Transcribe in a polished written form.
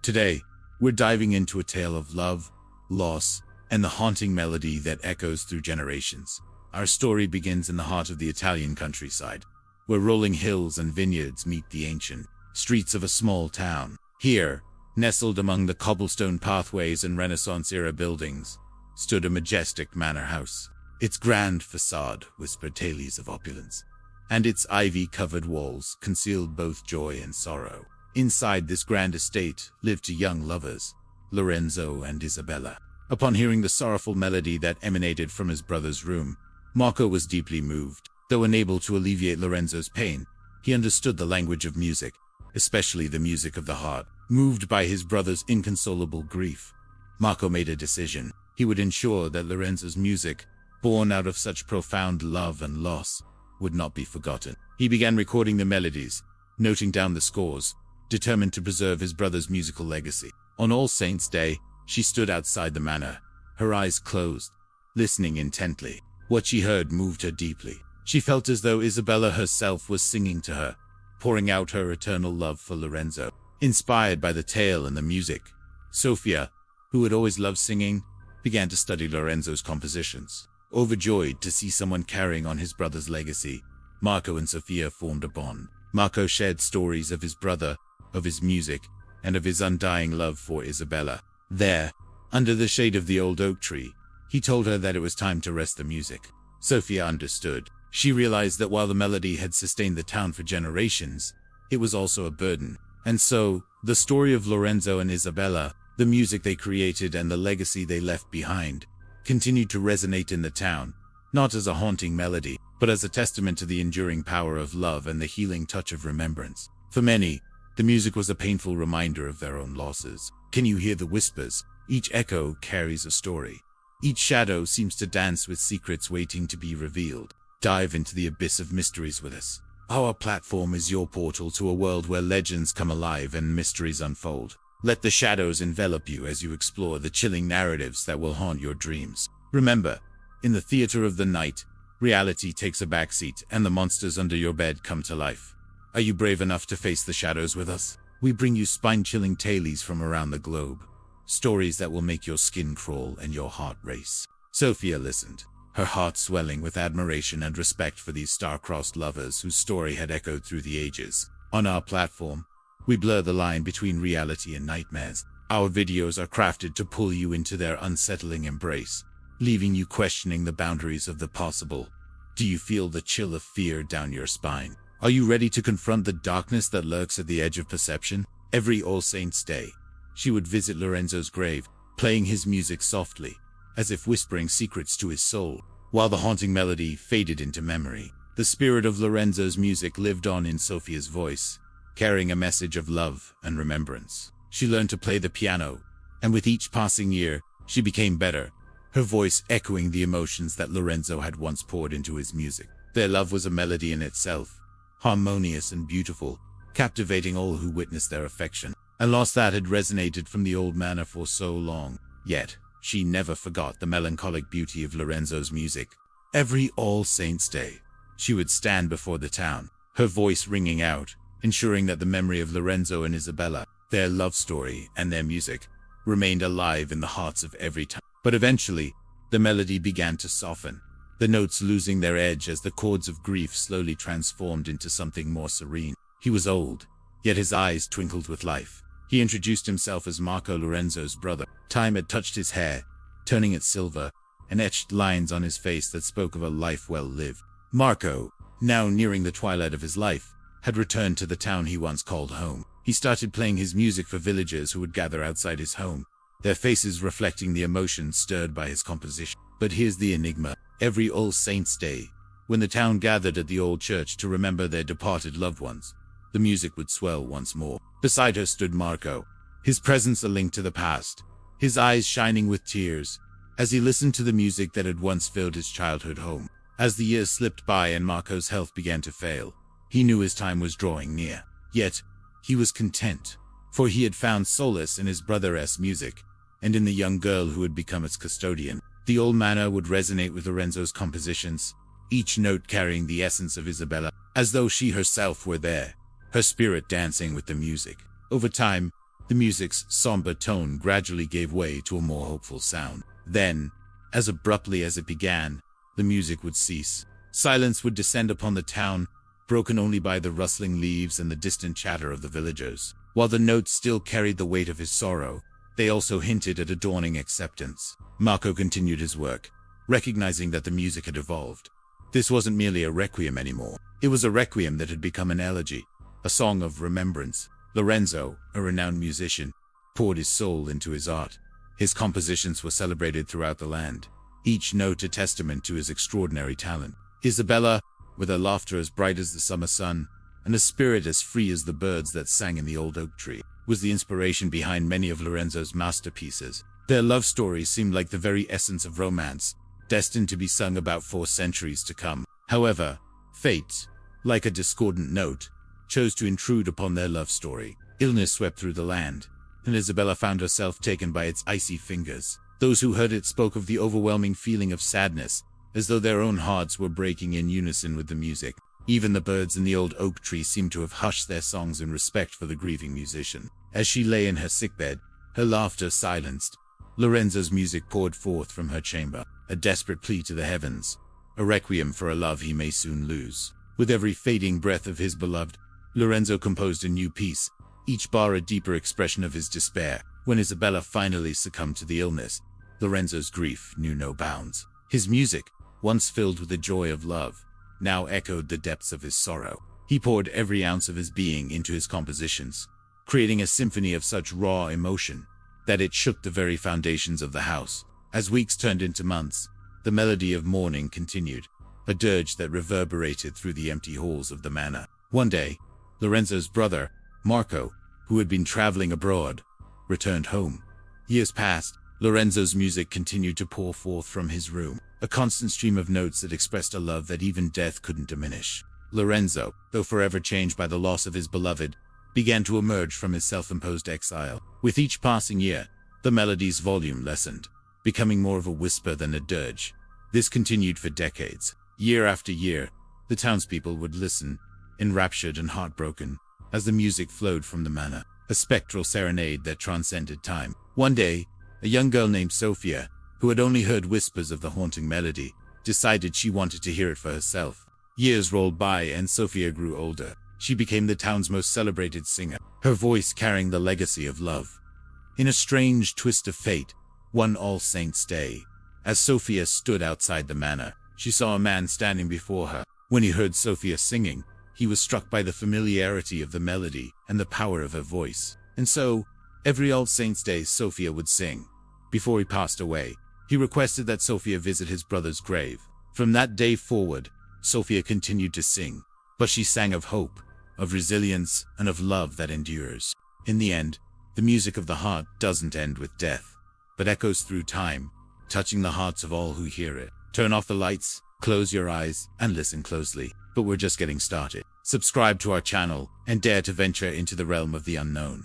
Today, we're diving into a tale of love, loss, and the haunting melody that echoes through generations. Our story begins in the heart of the Italian countryside, where rolling hills and vineyards meet the ancient streets of a small town. Here, nestled among the cobblestone pathways and Renaissance-era buildings, stood a majestic manor house. Its grand facade whispered tales of opulence, and its ivy-covered walls concealed both joy and sorrow. Inside this grand estate lived two young lovers, Lorenzo and Isabella. Upon hearing the sorrowful melody that emanated from his brother's room, Marco was deeply moved. Though unable to alleviate Lorenzo's pain, he understood the language of music, especially the music of the heart. Moved by his brother's inconsolable grief, Marco made a decision. He would ensure that Lorenzo's music, born out of such profound love and loss, would not be forgotten. He began recording the melodies, noting down the scores, determined to preserve his brother's musical legacy. On All Saints' Day, she stood outside the manor, her eyes closed, listening intently. What she heard moved her deeply. She felt as though Isabella herself was singing to her, pouring out her eternal love for Lorenzo. Inspired by the tale and the music, Sofia, who had always loved singing, began to study Lorenzo's compositions. Overjoyed to see someone carrying on his brother's legacy, Marco and Sofia formed a bond. Marco shared stories of his brother, of his music, and of his undying love for Isabella. There, under the shade of the old oak tree, he told her that it was time to rest the music. Sofia understood. She realized that while the melody had sustained the town for generations, it was also a burden. And so, the story of Lorenzo and Isabella, the music they created and the legacy they left behind, continued to resonate in the town, not as a haunting melody, but as a testament to the enduring power of love and the healing touch of remembrance. For many, the music was a painful reminder of their own losses. Can you hear the whispers? Each echo carries a story. Each shadow seems to dance with secrets waiting to be revealed. Dive into the abyss of mysteries with us. Our platform is your portal to a world where legends come alive and mysteries unfold. Let the shadows envelop you as you explore the chilling narratives that will haunt your dreams. Remember, in the theater of the night, reality takes a backseat and the monsters under your bed come to life. Are you brave enough to face the shadows with us? We bring you spine-chilling tales from around the globe. Stories that will make your skin crawl and your heart race. Sofia listened, her heart swelling with admiration and respect for these star-crossed lovers whose story had echoed through the ages. On our platform, we blur the line between reality and nightmares. Our videos are crafted to pull you into their unsettling embrace, leaving you questioning the boundaries of the possible. Do you feel the chill of fear down your spine? Are you ready to confront the darkness that lurks at the edge of perception? Every All Saints' Day, she would visit Lorenzo's grave, playing his music softly, as if whispering secrets to his soul. While the haunting melody faded into memory, the spirit of Lorenzo's music lived on in Sofia's voice, carrying a message of love and remembrance. She learned to play the piano, and with each passing year, she became better, her voice echoing the emotions that Lorenzo had once poured into his music. Their love was a melody in itself, harmonious and beautiful, captivating all who witnessed their affection. A loss that had resonated from the old manor for so long. Yet, she never forgot the melancholic beauty of Lorenzo's music. Every All Saints' Day, she would stand before the town, her voice ringing out, ensuring that the memory of Lorenzo and Isabella, their love story and their music, remained alive in the hearts of every town. But eventually, the melody began to soften, the notes losing their edge as the chords of grief slowly transformed into something more serene. He was old, yet his eyes twinkled with life. He introduced himself as Marco, Lorenzo's brother. Time had touched his hair, turning it silver, and etched lines on his face that spoke of a life well lived. Marco, now nearing the twilight of his life, had returned to the town he once called home. He started playing his music for villagers who would gather outside his home, their faces reflecting the emotions stirred by his composition. But here's the enigma. Every All Saints' Day, when the town gathered at the old church to remember their departed loved ones, the music would swell once more. Beside her stood Marco, his presence a link to the past, his eyes shining with tears, as he listened to the music that had once filled his childhood home. As the years slipped by and Marco's health began to fail, he knew his time was drawing near. Yet, he was content, for he had found solace in his brother's music, and in the young girl who had become its custodian. The old manor would resonate with Lorenzo's compositions, each note carrying the essence of Isabella, as though she herself were there, her spirit dancing with the music. Over time, The music's somber tone gradually gave way to a more hopeful sound. Then, as abruptly as it began, the music would cease. Silence would descend upon the town, broken only by the rustling leaves and the distant chatter of the villagers. While the notes still carried the weight of his sorrow, they also hinted at a dawning acceptance. Marco continued his work, recognizing that the music had evolved. This wasn't merely a requiem anymore. It was a requiem that had become an elegy, a song of remembrance. Lorenzo, a renowned musician, poured his soul into his art. His compositions were celebrated throughout the land, each note a testament to his extraordinary talent. Isabella, with her laughter as bright as the summer sun, and a spirit as free as the birds that sang in the old oak tree, was the inspiration behind many of Lorenzo's masterpieces. Their love stories seemed like the very essence of romance, destined to be sung about 4 centuries to come. However, fate, like a discordant note, chose to intrude upon their love story. Illness swept through the land, and Isabella found herself taken by its icy fingers. Those who heard it spoke of the overwhelming feeling of sadness, as though their own hearts were breaking in unison with the music. Even the birds in the old oak tree seemed to have hushed their songs in respect for the grieving musician. As she lay in her sickbed, her laughter silenced, Lorenzo's music poured forth from her chamber, a desperate plea to the heavens, a requiem for a love he may soon lose. With every fading breath of his beloved, Lorenzo composed a new piece, each bar a deeper expression of his despair. When Isabella finally succumbed to the illness, Lorenzo's grief knew no bounds. His music, once filled with the joy of love, now echoed the depths of his sorrow. He poured every ounce of his being into his compositions, creating a symphony of such raw emotion that it shook the very foundations of the house. As weeks turned into months, the melody of mourning continued, a dirge that reverberated through the empty halls of the manor. One day, Lorenzo's brother, Marco, who had been traveling abroad, returned home. Years passed. Lorenzo's music continued to pour forth from his room, a constant stream of notes that expressed a love that even death couldn't diminish. Lorenzo, though forever changed by the loss of his beloved, began to emerge from his self-imposed exile. With each passing year, the melody's volume lessened, becoming more of a whisper than a dirge. This continued for decades. Year after year, the townspeople would listen, enraptured and heartbroken, as the music flowed from the manor, a spectral serenade that transcended time. One day, a young girl named Sophia, who had only heard whispers of the haunting melody, decided she wanted to hear it for herself. Years rolled by and Sophia grew older. She became the town's most celebrated singer, her voice carrying the legacy of love. In a strange twist of fate, one All Saints' Day, as Sophia stood outside the manor, she saw a man standing before her. When he heard Sophia singing, he was struck by the familiarity of the melody and the power of her voice. And so, every All Saints' Day Sophia would sing. Before he passed away, he requested that Sophia visit his brother's grave. From that day forward, Sophia continued to sing, but she sang of hope, of resilience, and of love that endures. In the end, the music of the heart doesn't end with death, but echoes through time, touching the hearts of all who hear it. Turn off the lights, close your eyes, and listen closely. But we're just getting started. Subscribe to our channel, and dare to venture into the realm of the unknown.